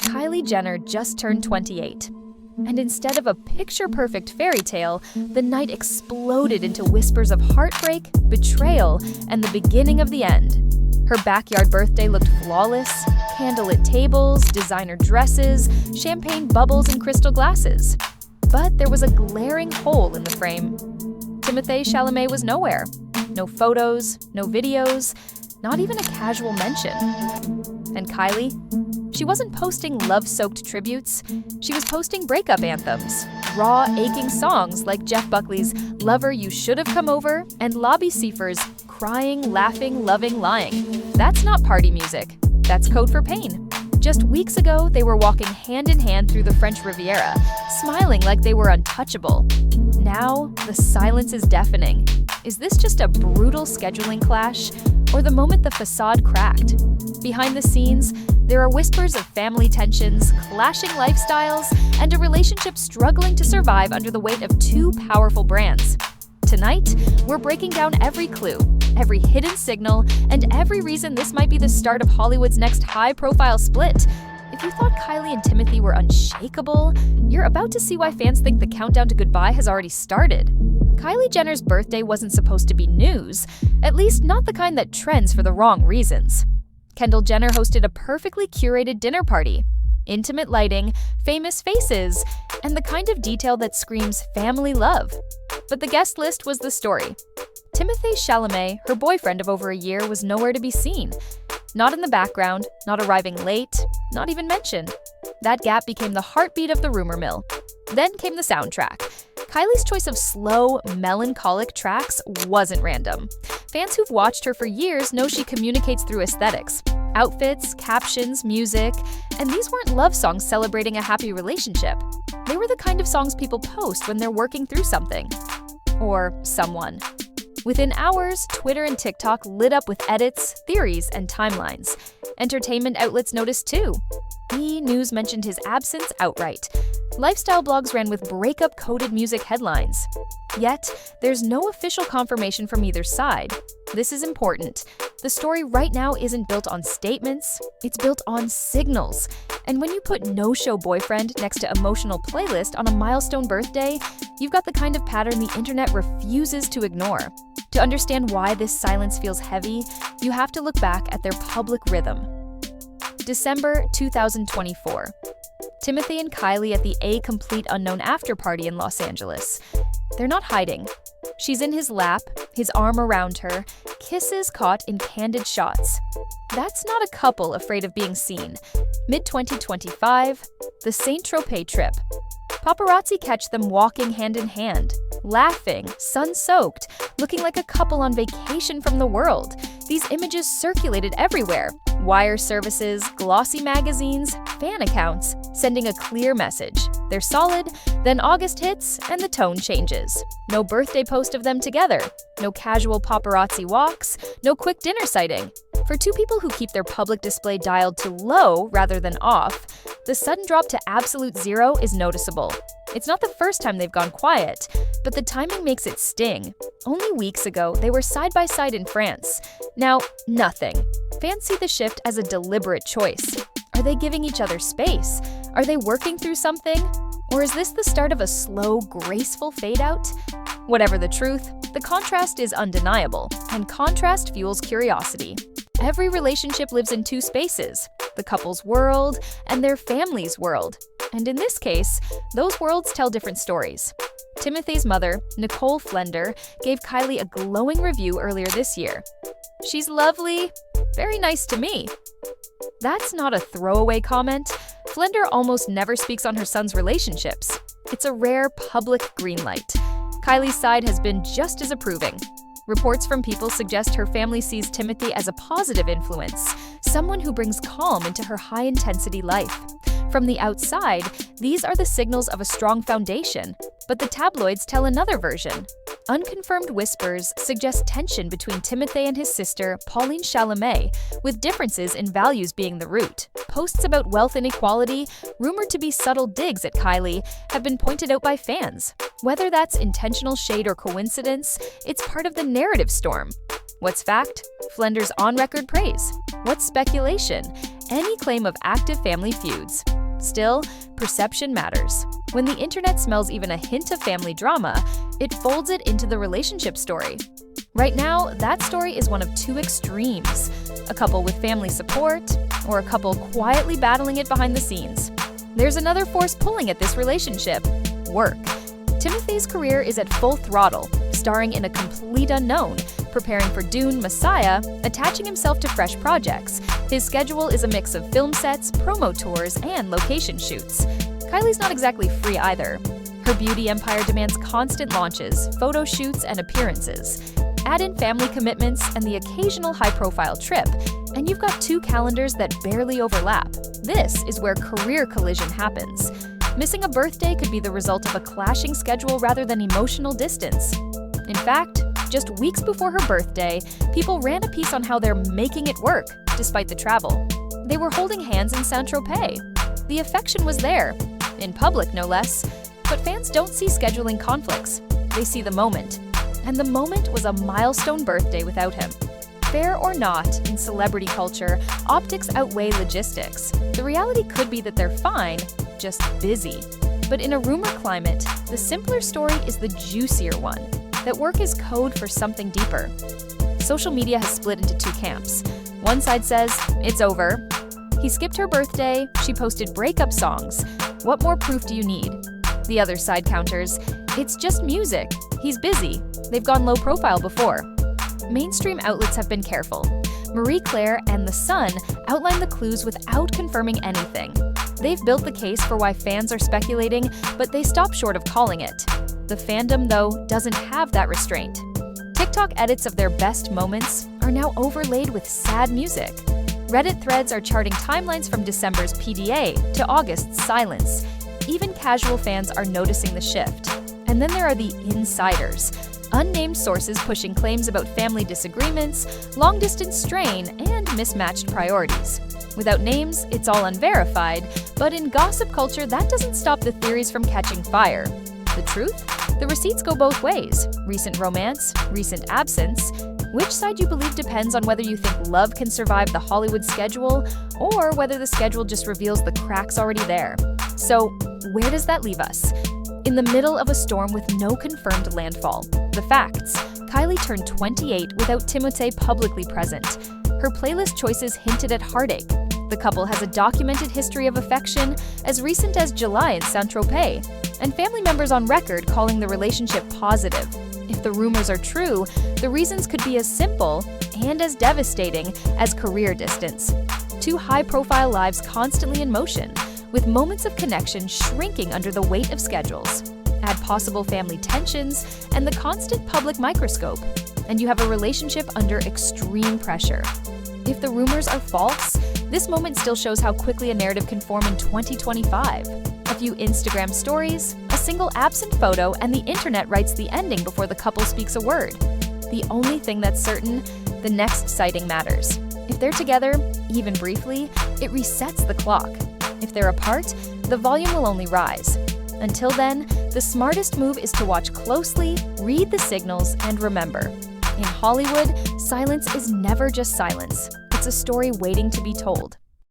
Kylie Jenner just turned 28. And instead of a picture-perfect fairy tale, the night exploded into whispers of heartbreak, betrayal, and the beginning of the end. Her backyard birthday looked flawless: candlelit tables, designer dresses, champagne bubbles, and crystal glasses. But there was a glaring hole in the frame. Timothée Chalamet was nowhere. No photos, no videos, not even a casual mention. And Kylie? She wasn't posting love-soaked tributes. She was posting breakup anthems, raw, aching songs like Jeff Buckley's "Lover, You Should Have Come Over" and Lobby Seifer's "Crying, Laughing, Loving, Lying." That's not party music. That's code for pain. Just weeks ago, they were walking hand in hand through the French Riviera, smiling like they were untouchable. Now, the silence is deafening. Is this just a brutal scheduling clash, or the moment the facade cracked? Behind the scenes, there are whispers of family tensions, clashing lifestyles, and a relationship struggling to survive under the weight of two powerful brands. Tonight, we're breaking down every clue, every hidden signal, and every reason this might be the start of Hollywood's next high-profile split. If you thought Kylie and Timothée were unshakable, you're about to see why fans think the countdown to goodbye has already started. Kylie Jenner's birthday wasn't supposed to be news, at least not the kind that trends for the wrong reasons. Kendall Jenner hosted a perfectly curated dinner party. Intimate lighting, famous faces, and the kind of detail that screams family love. But the guest list was the story. Timothée Chalamet, her boyfriend of over a year, was nowhere to be seen. Not in the background, not arriving late, not even mentioned. That gap became the heartbeat of the rumor mill. Then came the soundtrack. Kylie's choice of slow, melancholic tracks wasn't random. Fans who've watched her for years know she communicates through aesthetics, outfits, captions, music, and these weren't love songs celebrating a happy relationship. They were the kind of songs people post when they're working through something. Or someone. Within hours, Twitter and TikTok lit up with edits, theories, and timelines. Entertainment outlets noticed too. E! News mentioned his absence outright. Lifestyle blogs ran with breakup-coded music headlines. Yet, there's no official confirmation from either side. This is important. The story right now isn't built on statements, it's built on signals. And when you put no-show boyfriend next to emotional playlist on a milestone birthday, you've got the kind of pattern the internet refuses to ignore. To understand why this silence feels heavy, you have to look back at their public rhythm. December 2024. Timothée and Kylie at the A Complete Unknown after-party in Los Angeles. They're not hiding. She's in his lap, his arm around her, kisses caught in candid shots. That's not a couple afraid of being seen. Mid-2025, the Saint-Tropez trip. Paparazzi catch them walking hand in hand, laughing, sun-soaked, looking like a couple on vacation from the world. These images circulated everywhere. Wire services, glossy magazines, fan accounts, sending a clear message. They're solid, then August hits and the tone changes. No birthday post of them together. No casual paparazzi walks. No quick dinner sighting. For two people who keep their public display dialed to low rather than off, the sudden drop to absolute zero is noticeable. It's not the first time they've gone quiet, but the timing makes it sting. Only weeks ago, they were side by side in France. Now, nothing. Fans see the shift as a deliberate choice. Are they giving each other space? Are they working through something? Or is this the start of a slow, graceful fade-out? Whatever the truth, the contrast is undeniable, and contrast fuels curiosity. Every relationship lives in two spaces, the couple's world and their family's world. And in this case, those worlds tell different stories. Timothée's mother, Nicole Flender, gave Kylie a glowing review earlier this year. "She's lovely, very nice to me." That's not a throwaway comment. Flender almost never speaks on her son's relationships. It's a rare public green light. Kylie's side has been just as approving. Reports from people suggest her family sees Timothée as a positive influence, someone who brings calm into her high-intensity life. From the outside, these are the signals of a strong foundation, but the tabloids tell another version. Unconfirmed whispers suggest tension between Timothée and his sister, Pauline Chalamet, with differences in values being the root. Posts about wealth inequality, rumored to be subtle digs at Kylie, have been pointed out by fans. Whether that's intentional shade or coincidence, it's part of the narrative storm. What's fact? Flender's on-record praise. What's speculation? any claim of active family feuds. Still, perception matters. When the internet smells even a hint of family drama, it folds it into the relationship story. Right now, that story is one of two extremes: a couple with family support, or a couple quietly battling it behind the scenes. There's another force pulling at this relationship: work. Timothée's career is at full throttle, starring in a complete unknown, preparing for Dune: Messiah, attaching himself to fresh projects. His schedule is a mix of film sets, promo tours, and location shoots. Kylie's not exactly free either. Her beauty empire demands constant launches, photo shoots, and appearances. Add in family commitments and the occasional high-profile trip, and you've got two calendars that barely overlap. This is where career collision happens. Missing a birthday could be the result of a clashing schedule rather than emotional distance. In fact, just weeks before her birthday, people ran a piece on how they're making it work, despite the travel. They were holding hands in Saint-Tropez. The affection was there, in public no less, but fans don't see scheduling conflicts. They see the moment. And the moment was a milestone birthday without him. Fair or not, in celebrity culture, optics outweigh logistics. The reality could be that they're fine, just busy. But in a rumor climate, the simpler story is the juicier one, that work is code for something deeper. Social media has split into two camps. One side says, it's over. He skipped her birthday, she posted breakup songs. What more proof do you need? The other side counters, it's just music. He's busy. They've gone low profile before. Mainstream outlets have been careful. Marie Claire and The Sun outline the clues without confirming anything. They've built the case for why fans are speculating, but they stop short of calling it. The fandom, though, doesn't have that restraint. TikTok edits of their best moments are now overlaid with sad music. Reddit threads are charting timelines from December's PDA to August's silence. Even casual fans are noticing the shift. And then there are the insiders, unnamed sources pushing claims about family disagreements, long-distance strain, and mismatched priorities. Without names, it's all unverified, but in gossip culture, that doesn't stop the theories from catching fire. The truth? The receipts go both ways. Recent romance, recent absence. Which side you believe depends on whether you think love can survive the Hollywood schedule, or whether the schedule just reveals the cracks already there. So, where does that leave us? In the middle of a storm with no confirmed landfall. The facts: Kylie turned 28 without Timothée publicly present. Her playlist choices hinted at heartache. The couple has a documented history of affection as recent as July in Saint-Tropez, and family members on record calling the relationship positive. If the rumors are true, the reasons could be as simple and as devastating as career distance. Two high-profile lives constantly in motion, with moments of connection shrinking under the weight of schedules. Add possible family tensions and the constant public microscope, and you have a relationship under extreme pressure. If the rumors are false, this moment still shows how quickly a narrative can form in 2025. A few Instagram stories, a single absent photo, and the internet writes the ending before the couple speaks a word. The only thing that's certain, the next sighting matters. If they're together, even briefly, it resets the clock. If they're apart, the volume will only rise. Until then, the smartest move is to watch closely, read the signals, and remember: in Hollywood, silence is never just silence. It's a story waiting to be told.